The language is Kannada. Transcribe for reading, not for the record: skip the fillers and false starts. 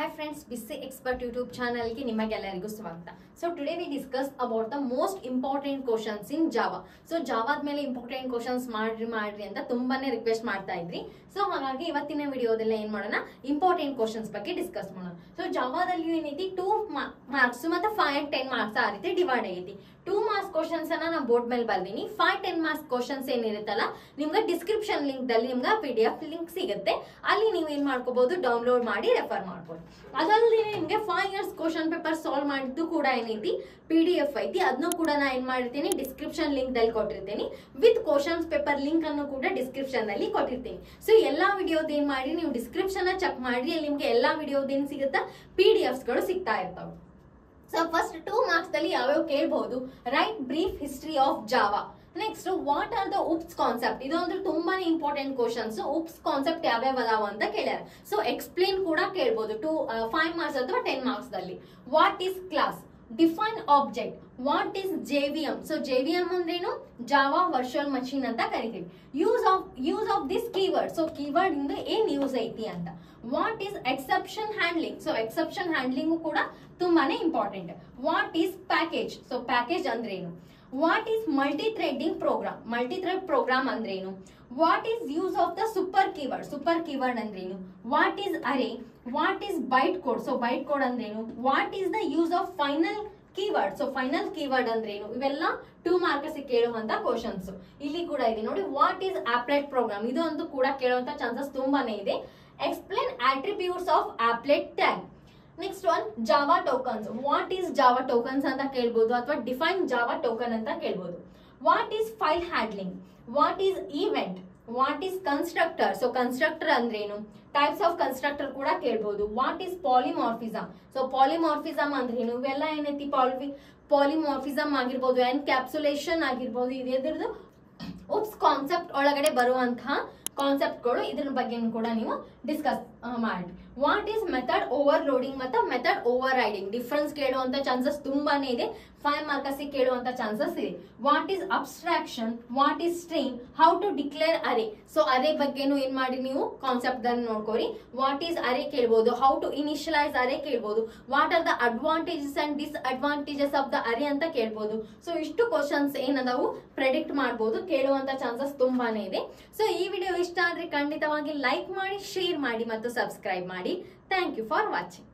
Hi friends, BC Expert YouTube channel ki nimagellarigoo swagata. So today we discuss about the most important questions in Java. So Java admele important questions ಮಾಡ್ರಿ ಅಂತ ತುಂಬಾನೇ ರಿಕ್ವೆಸ್ಟ್ ಮಾಡ್ತಾ ಇದ್ರಿ. ಸೊ ಹಾಗಾಗಿ ಇವತ್ತಿನ ವಿಡಿಯೋದಲ್ಲಿ ಏನು ಮಾಡೋಣ, ಇಂಪಾರ್ಟೆಂಟ್ ಕ್ವೆಶ್ಚನ್ಸ್ ಬಗ್ಗೆ ಡಿಸ್ಕಸ್ ಮಾಡೋಣ. ಸೊ ಜಾವಾದಲ್ಲಿ ಏನೈತಿ 2 ಮಾರ್ಕ್ಸ್ ಮತ್ತೆ 5 and 10 ಮಾರ್ಕ್ಸ್ ಆ ರೀತಿ ಡಿವೈಡ್ ಆಗೈತಿ. 2 ಮಾರ್ಕ್ಸ್ ಕ್ವೆಶ್ಚನ್ಸ್ ಅನ್ನ ನಾನು ಬೋರ್ಡ್ ಮೇಲೆ ಬರ್ದೀನಿ. 5-10 ಮಾರ್ಕ್ಸ್ ಕ್ವೆಶ್ಚನ್ಸ್ ಏನಿರುತ್ತಲ್ಲ ನಿಮ್ಗೆ ಡಿಸ್ಕ್ರಿಪ್ಷನ್ ಲಿಂಕ್ ದಲ್ಲಿ ನಿಮ್ಗೆ PDF ಲಿಂಕ್ ಸಿಗುತ್ತೆ. ಅಲ್ಲಿ ನೀವು ಏನ್ ಮಾಡ್ಕೋಬಹುದು, ಡೌನ್ಲೋಡ್ ಮಾಡಿ ರೆಫರ್ ಮಾಡ್ಬೋದು. ಅದಲ್ಲದೆ ನಿಮ್ಗೆ 5 years ಕ್ವೆಶ್ಚನ್ ಪೇಪರ್ ಸಾಲ್ವ್ ಮಾಡಿದ್ದು ಕೂಡ ಏನೈತಿ PDF ಐತಿ. ಅದನ್ನು ಕೂಡ ನಾನು ಏನ್ ಮಾಡಿರ್ತೀನಿ, ಡಿಸ್ಕ್ರಿಪ್ಷನ್ ಲಿಂಕ್ ದಲ್ಲಿ ಕೊಟ್ಟಿರ್ತೀನಿ. ವಿತ್ ಕ್ವೆಶ್ಚನ್ಸ್ ಪೇಪರ್ ಲಿಂಕ್ ಅನ್ನು ಕೂಡ ಡಿಸ್ಕ್ರಿಪ್ಷನ್ ನಲ್ಲಿ ಕೊಟ್ಟಿರ್ತೀನಿ. ಸೊ ಎಲ್ಲಾ ವಿಡಿಯೋದ ಏನ್ ಮಾಡಿ ನೀವು ಡಿಸ್ಕ್ರಿಪ್ಷನ್ ಚೆಕ್ ಮಾಡಿ, ಅಲ್ಲಿ ನಿಮ್ಗೆ ಎಲ್ಲಾ ವಿಡಿಯೋದ ಏನ್ ಸಿಗುತ್ತಾ PDFs ಗಳು ಸಿಗ್ತಾ ಇರ್ತಾವೆ. ಸೊ ಫಸ್ಟ್ 2 ಮಾರ್ಕ್ಸ್ ದಲ್ಲಿ ಯಾವ್ಯಾವ ಕೇಳಬಹುದು, right brief history of Java. Next what are the oops concept, ಇದು ಅಂದ್ರೆ ತುಂಬಾನೇ ಇಂಪಾರ್ಟೆಂಟ್ ಕ್ವಶನ್ಸ್. ಉಪ್ಸ್ ಕಾನ್ಸೆಪ್ಟ್ ಯಾವ್ಯಾವ ಅದಾವ ಅಂತ ಕೇಳ್ಯಾರ. ಸೊ ಎಕ್ಸ್ಪ್ಲೇನ್ ಕೂಡ ಕೇಳಬಹುದು 5 ಮಾರ್ಕ್ಸ್ ಅಥವಾ 10 ಮಾರ್ಕ್ಸ್ ದಲ್ಲಿ. What is class, define object, what is JVM. So JVM ಅಂದ್ರೇನು, ಜಾವಾ ವರ್ಚುವಲ್ ಮಷೀನ್ ಅಂತ ಕರಿತೀವಿ. Use of this keyword, so keyword ಇಂದ ಏನ್ ಯೂಸ್ ಐತಿ ಅಂತ. What is exception handling, so exception handling ಕೂಡ ತುಂಬಾನೇ important. What is package, so package ಅಂದ್ರೇನು. What is multi threading program, multi thread program ಅಂದ್ರೇನು. What is use of the super keyword, super keyword ಅಂದ್ರೇನು. What is array, what is byte code, so byte code ಅಂದ್ರೇನು. What is the use of final keyword, so final keyword ಅಂದ್ರೇನು. ಇವೆಲ್ಲ 2 ಮಾರ್ಕ್ಸ್ ಕೇಳುವಂತ ಕ್ವಶನ್ಸ್. ಇಲ್ಲಿ ಕೂಡ ಇದೆ ನೋಡಿ, ವಾಟ್ ಈಸ್ ಆಪ್ಲೆಟ್ ಪ್ರೋಗ್ರಾಮ್, ಇದು ಅಂತೂ ಕೂಡ ಕೇಳುವಂತ ಚಾನ್ಸಸ್ ತುಂಬಾನೇ ಇದೆ. Explain attributes of applet tag. Next one Java tokens, what is Java tokens ಅಂತ ಕೇಳ್ಬೋದು, ಅಥವಾ ಡಿಫೈನ್ ಜಾವಾ ಟೋಕನ್ ಅಂತ ಕೇಳ್ಬೋದು. What is file handling, what is event, what is constructor, so constructor ಅಂದ್ರೇನು. ಟೈಪ್ಸ್ ಆಫ್ ಕನ್ಸ್ಟ್ರಕ್ಟರ್ ಕೂಡ ಕೇಳ್ಬೋದು. What is polymorphism, so polymorphism ಅಂದ್ರೇನು. ಇವೆಲ್ಲ ಏನೈತಿ, ಪಾಲಿಮಾರ್ಫಿಸಮ್ ಆಗಿರ್ಬೋದು, ಎನ್ಕ್ಯಾಪ್ಸುಲೇಷನ್ ಆಗಿರ್ಬೋದು. ಇದ್ರದ್ದು ಉಪ್ಸ್ ಕಾನ್ಸೆಪ್ಟ್ ಒಳಗಡೆ ಬರುವಂತಹ ಕಾನ್ಸೆಪ್ಟ್ಗಳು, ಇದ್ರ ಬಗ್ಗೆ ಕೂಡ ನೀವು ಡಿಸ್ಕಸ್ ಮಾಡಿ. ವಾಟ್ ಈಸ್ ಮೆಥಡ್ ಓವರ್ಲೋಡಿಂಗ್ ಮತ್ತು ಮೆಥಡ್ ಓವರ್ ರೈಡಿಂಗ್, ಡಿಫ್ರೆನ್ಸ್ ಕೇಳುವಂತ ಚಾನ್ಸಸ್ ತುಂಬಾನೇ ಇದೆ. 5 ಮಾರ್ಕ್ಸ್ ಕೇಳುವಂತ ಚಾನ್ಸಸ್ ಇದೆ. What is abstraction, what is string, how to declare array, so array ಬಗ್ಗೆನು ಏನ್ ಮಾಡಿ ನೀವು ಕಾನ್ಸೆಪ್ಟ್ ಅನ್ನು ನೋಡ್ಕೋರಿ. ವಾಟ್ ಈಸ್ ಅರೇ ಕೇಳ್ಬೋದು, ಹೌ ಟು ಇನಿಷಿಯಲೈಸ್ ಅರೇ ಕೇಳ್ಬೋದು. What are the advantages and disadvantages of the array ಅಂತ ಕೇಳ್ಬೋದು. ಸೊ ಇಷ್ಟು ಕ್ವಶನ್ಸ್ ಏನದಾವು ಪ್ರೆಡಿಕ್ಟ್ ಮಾಡಬಹುದು, ಕೇಳುವಂತ ಚಾನ್ಸಸ್ ತುಂಬಾನೇ ಇದೆ. ಸೊ ಈ ವಿಡಿಯೋ ಇಷ್ಟ ಆದ್ರೆ ಖಂಡಿತವಾಗಿ ಲೈಕ್ ಮಾಡಿ, ಶೇರ್ ಮಾಡಿ ಮತ್ತು ಸಬ್ಸ್ಕ್ರೈಬ್ ಮಾಡಿ. Thank you for watching.